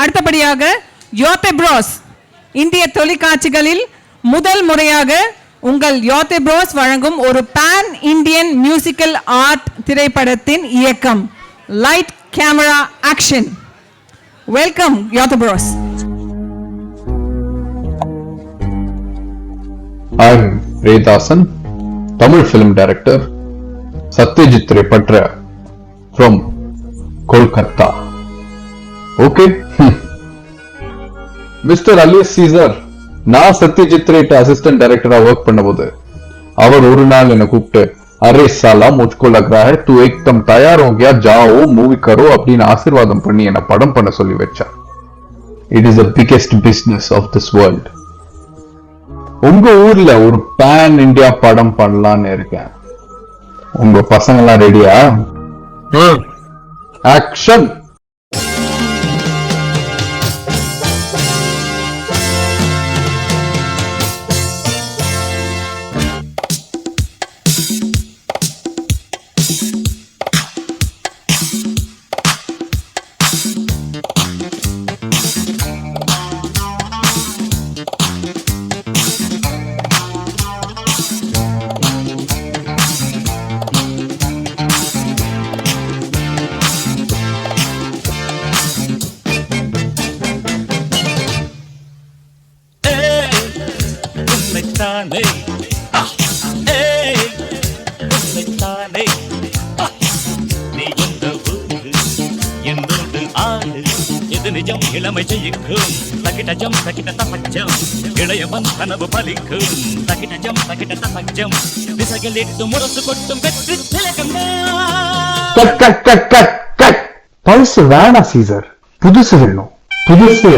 அடுத்தபடியாக யோத்தே ப்ரோஸ் இந்திய தொலைக்காட்சிகளில் முதல் முறையாக உங்கள் யோத்தே ப்ரோஸ் வழங்கும் ஒரு பான் இந்தியன் மியூசிக்கல் ஆர்ட் திரைப்படத்தின் இயக்கம் லைட் கேமரா ஆக்ஷன். வெல்கம் யோத்தே bros. I am Redasan, Tamil film director, Satyajit Ray Patra from Kolkata. Okay? Mr. Alias Caesar, நான் சத்யஜித் ரேட்ட அசிஸ்டன்ட் டைரக்டரா ஒர்க் பண்ணும்போது அவர் ஒரு நாள் என்ன கூப்பிட்டு அரே சாலா முझको लग रहा है तू एकदम तैयार हो गया जाओ मूवी करो அப்படின்னு ஆசீர்வாதம் பண்ணி என்ன படம் பண்ண சொல்லி வச்சார். It is the biggest business of this world. உங்க ஊர்ல ஒரு பேன் இந்தியா படம் பண்ணலான்னு இருக்கேன். உங்க பசங்க எல்லாம் ரெடியா? ஆக்ஷன். இளமை ஜெயிக்கும் தகிடஜம் தகிட தபஜம் இளையவன் கனவு பலிக்கும் தகிடஜம் தகிட தபஜம் திசைகளிட்டு முரசு கொட்டும் வெற்றி திலகம். பழசு வேணா சீசர், புதுசு வேணும். புதுசு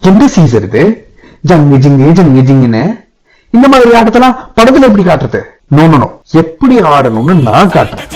என்ன சீசர் இது? ஜங்கு ஜிங்கு ஜங்கு ஜிங்குன்னு இந்த மாதிரி ஆட்டத்தெல்லாம் படத்துல எப்படி காட்டுறது? நோ நோ நோ, எப்படி ஆடணும்னு நான் காட்டுறேன்.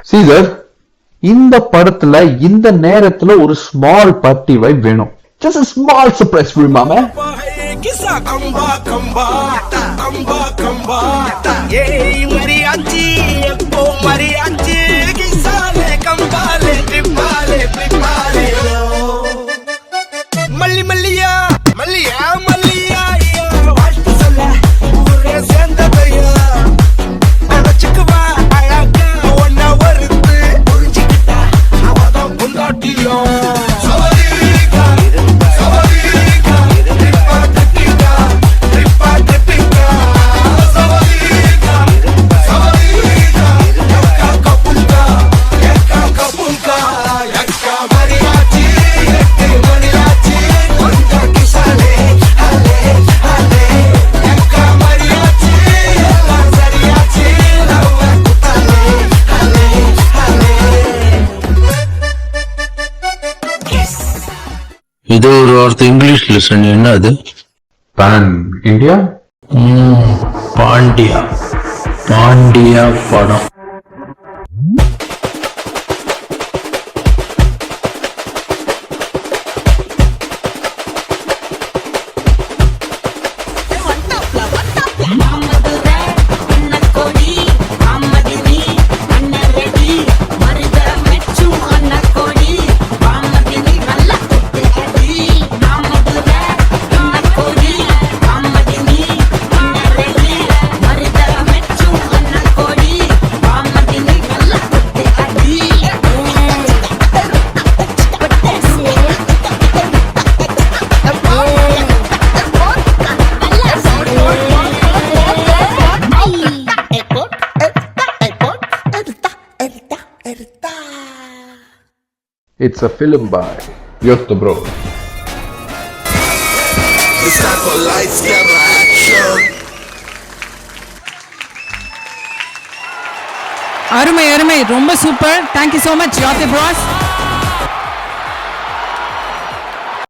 சீசர், இந்த படத்துல இந்த நேரத்துல ஒரு ஸ்மால் பார்ட்டி வைப் வேணும். Just a small surprise for you, mama. Kisa kamba kamba kamba kamba ye mariachi ekko mariachi kisa le kambale tripale tripale malli malliya malliya malliya vaashtu solla ure sendadaya anachukva alaga onna varuthu ஏதோ ஒரு வார்த்தை இங்கிலீஷ்ல சொன்னீங்கன்னா அது pan India. Pandya Pandya படம். It's a film by Yotto Bros. It's time for lights, camera, action. அருமை அருமை, ரொம்ப super. Thank you so much, Yotto Bros.